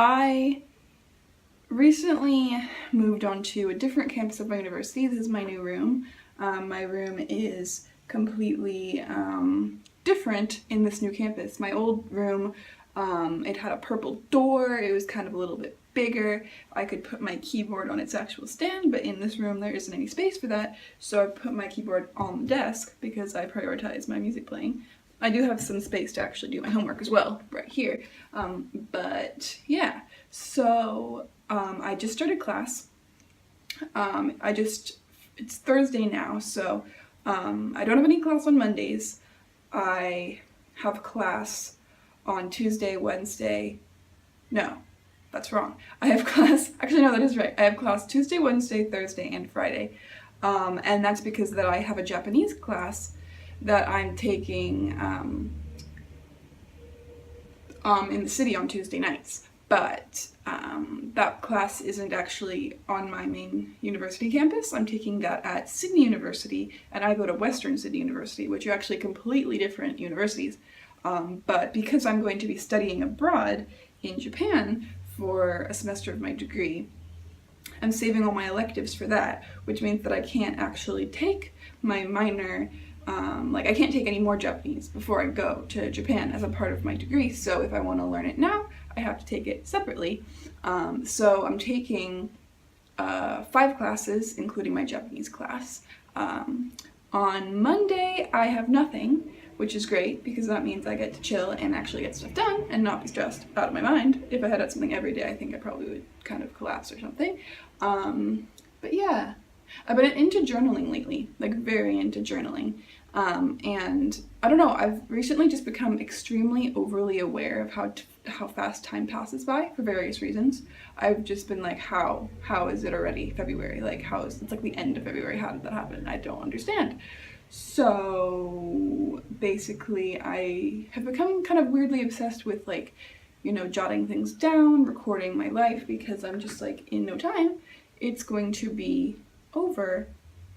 I recently moved on to a different campus of my university. This is my new room. My room is completely different in this new campus. My old room, it had a purple door. It was kind of a little bit bigger. I could put my keyboard on its actual stand, but in this room there isn't any space for that, so I put my keyboard on the desk because I prioritize my music playing. I do have some space to actually do my homework as well, right here. But yeah, so I just started class. It's Thursday now, so I don't have any class on Mondays. I have class on Tuesday, Wednesday. No, that's wrong. I have class, actually no, that is right. I have class Tuesday, Wednesday, Thursday, and Friday. And that's because that I have a Japanese class that I'm taking in the city on Tuesday nights. But that class isn't actually on my main university campus. I'm taking that at Sydney University, and I go to Western Sydney University, which are actually completely different universities. But because I'm going to be studying abroad in Japan for a semester of my degree, I'm saving all my electives for that, which means that I can't actually take my minor, I can't take any more Japanese before I go to Japan as a part of my degree. So if I want to learn it now, I have to take it separately. So I'm taking 5 classes, including my Japanese class. On Monday, I have nothing, which is great because that means I get to chill and actually get stuff done and not be stressed out of my mind. If I had something every day, I think I probably would kind of collapse or something. But yeah, I've been into journaling lately, like very into journaling. And I don't know, I've recently just become extremely overly aware of how fast time passes by for various reasons. I've just been like, how is it already February? Like, it's like the end of February, how did that happen? I don't understand. So basically I have become kind of weirdly obsessed with like, you know, jotting things down, recording my life, because I'm just like, in no time, it's going to be over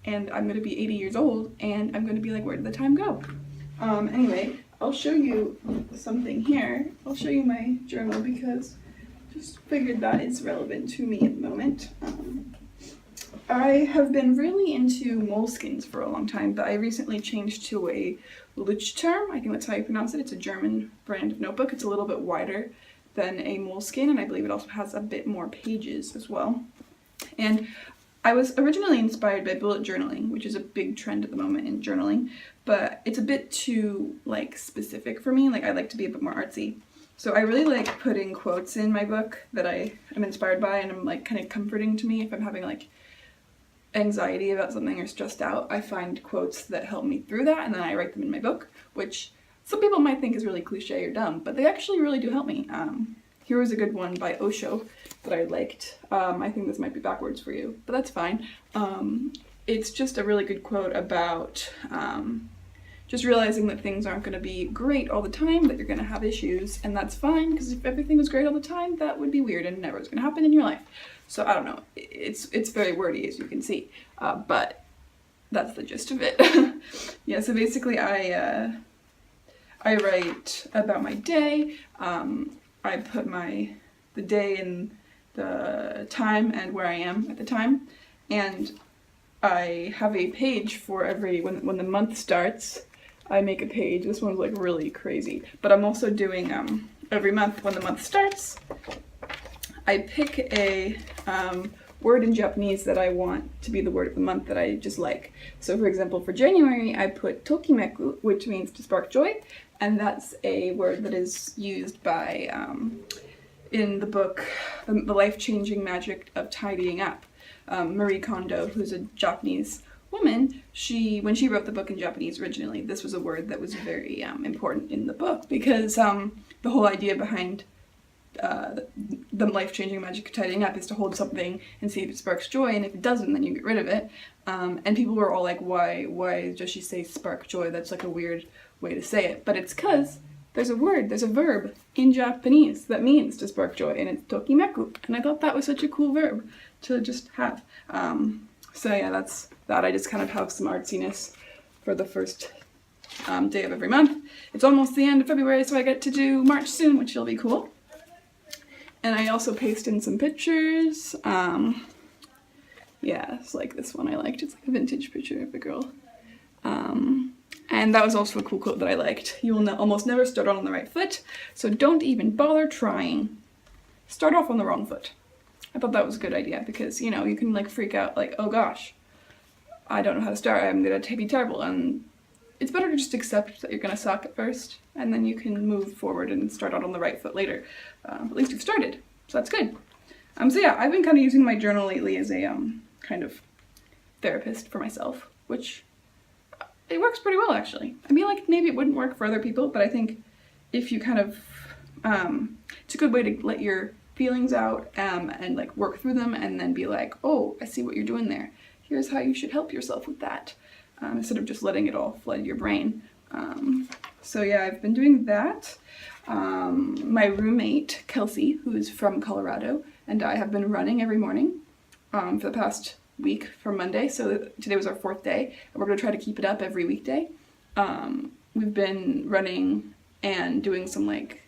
and I'm going to be 80 years old and I'm going to be like, where did the time go? Anyway, I'll show you something here. I'll show you my journal because just figured that is relevant to me at the moment. I have been really into moleskins for a long time, but I recently changed to a Leuchtturm. I think that's how you pronounce it. It's a German brand of notebook. It's a little bit wider than a moleskin, and I believe it also has a bit more pages as well. And I was originally inspired by bullet journaling, which is a big trend at the moment in journaling, but it's a bit too like specific for me. Like I like to be a bit more artsy. So I really like putting quotes in my book that I am inspired by and I'm like kind of comforting to me if I'm having like anxiety about something or stressed out. I find quotes that help me through that and then I write them in my book, which some people might think is really cliche or dumb, but they actually really do help me. Here was a good one by Osho that I liked. I think this might be backwards for you, but that's fine. It's just a really good quote about just realizing that things aren't going to be great all the time, that you're going to have issues, and that's fine, because if everything was great all the time, that would be weird and never was going to happen in your life. So I don't know, it's very wordy as you can see, but that's the gist of it. Yeah, so basically I write about my day. I put the day and the time and where I am at the time, and I have a page for when the month starts. I make a page. This one's like really crazy, but I'm also doing every month when the month starts, I pick a word in Japanese that I want to be the word of the month that I just like. So for example, for January, I put tokimeku, which means to spark joy, and that's a word that is used by, in the book, The Life-Changing Magic of Tidying Up. Marie Kondo, who's a Japanese woman, when she wrote the book in Japanese originally, this was a word that was very important in the book because the whole idea behind the life-changing magic of tidying up is to hold something and see if it sparks joy, and if it doesn't, then you get rid of it. And people were all like, why does she say spark joy? That's like a weird way to say it. But it's because there's a verb in Japanese that means to spark joy, and it's tokimeku. And I thought that was such a cool verb to just have. So yeah, that's that. I just kind of have some artsiness for the first day of every month. It's almost the end of February, so I get to do March soon, which will be cool. And I also paste in some pictures. Yeah, it's like this one I liked. It's like a vintage picture of a girl. And that was also a cool quote that I liked. You will almost never start on the right foot, so don't even bother trying. Start off on the wrong foot. I thought that was a good idea because, you know, you can like freak out like, oh gosh, I don't know how to start, I'm gonna be terrible. And it's better to just accept that you're gonna suck at first, and then you can move forward and start out on the right foot later. At least you've started, so that's good. So yeah, I've been kind of using my journal lately as a kind of therapist for myself, which it works pretty well actually. I mean, like maybe it wouldn't work for other people, but I think if you kind of, it's a good way to let your feelings out and like work through them and then be like, oh, I see what you're doing there. Here's how you should help yourself with that, instead of just letting it all flood your brain. So yeah, I've been doing that. My roommate, Kelsey, who is from Colorado, and I have been running every morning for the past week from Monday. So today was our 4th day, and we're going to try to keep it up every weekday. We've been running and doing some like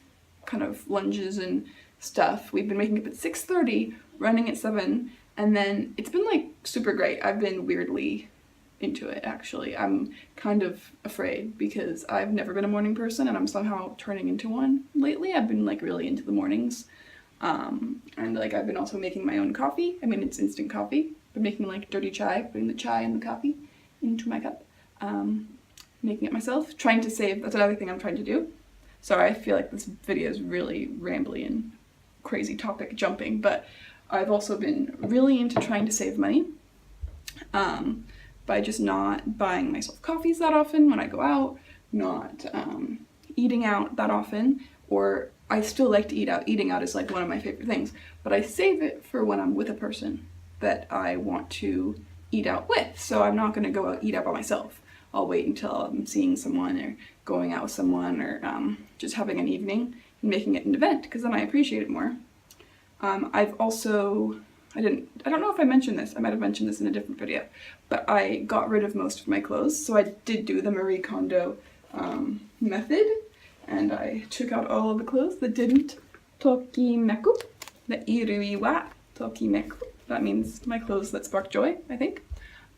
kind of lunges and stuff. We've been waking up at 6:30, running at 7, and then it's been like super great. I've been weirdly into it actually. I'm kind of afraid because I've never been a morning person and I'm somehow turning into one lately. I've been like really into the mornings. And like I've been also making my own coffee. I mean, it's instant coffee, but making like dirty chai, putting the chai and the coffee into my cup, making it myself, trying to save. That's another thing I'm trying to do. Sorry, I feel like this video is really rambly and crazy topic jumping, but I've also been really into trying to save money by just not buying myself coffees that often when I go out, not eating out that often, or I still like to eat out. Eating out is like one of my favorite things, but I save it for when I'm with a person that I want to eat out with. So I'm not going to go out eat out by myself. I'll wait until I'm seeing someone or going out with someone or just having an evening and making it an event, because then I appreciate it more. I've also, I don't know if I mentioned this, I might have mentioned this in a different video, but I got rid of most of my clothes. So I did do the Marie Kondo method, and I took out all of the clothes that didn't tokimeku, the irui wa tokimeku. That means my clothes that spark joy, I think.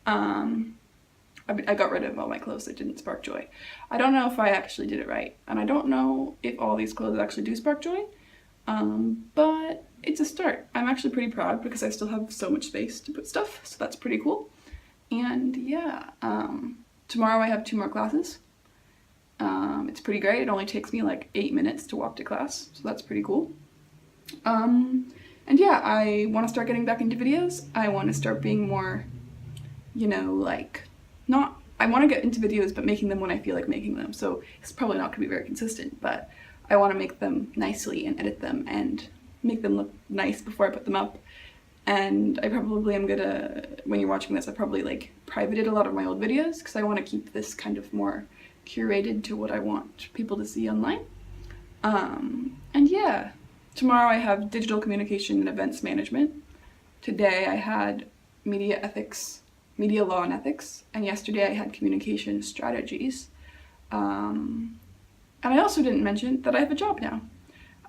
I got rid of all my clothes that didn't spark joy. I don't know if I actually did it right, and I don't know if all these clothes actually do spark joy, but it's a start. I'm actually pretty proud because I still have so much space to put stuff, so that's pretty cool. And yeah, tomorrow I have 2 more classes. It's pretty great. It only takes me like 8 minutes to walk to class, so that's pretty cool. And yeah, I want to start getting back into videos. I want to start being more, you know, like, I want to get into videos, but making them when I feel like making them. So it's probably not going to be very consistent, but I want to make them nicely and edit them and make them look nice before I put them up. And I probably am gonna, when you're watching this, I probably like privated a lot of my old videos because I want to keep this kind of more curated to what I want people to see online. And yeah, tomorrow I have digital communication and events management. Today I had media law and ethics, and yesterday I had communication strategies. And I also didn't mention that I have a job now.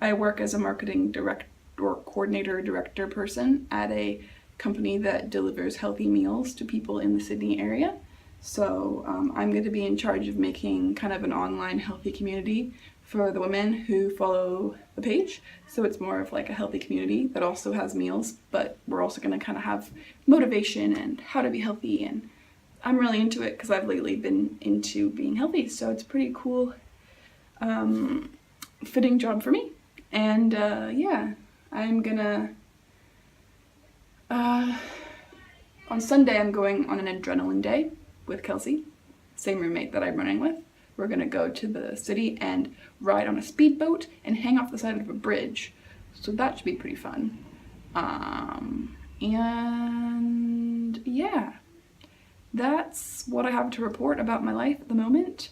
I work as a marketing director person at a company that delivers healthy meals to people in the Sydney area. So I'm going to be in charge of making kind of an online healthy community for the women who follow the page. So it's more of like a healthy community that also has meals, but we're also going to kind of have motivation and how to be healthy, and I'm really into it because I've lately been into being healthy, so it's pretty cool, fitting job for me. And yeah, I'm gonna, on Sunday I'm going on an adrenaline day with Kelsey, same roommate that I'm running with. We're gonna go to the city and ride on a speedboat and hang off the side of a bridge. So that should be pretty fun. And yeah, that's what I have to report about my life at the moment.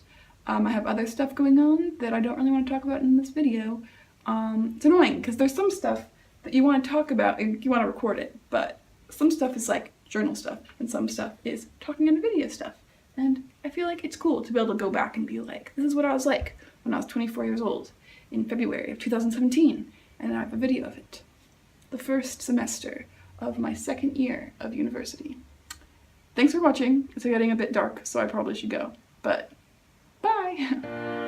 I have other stuff going on that I don't really want to talk about in this video. It's annoying because there's some stuff that you want to talk about and you want to record it, but some stuff is like journal stuff and some stuff is talking on video stuff. And I feel like it's cool to be able to go back and be like, this is what I was like when I was 24 years old in February of 2017, and I have a video of it. the first semester of my second year of university. Thanks for watching. It's getting a bit dark, so I probably should go. But bye!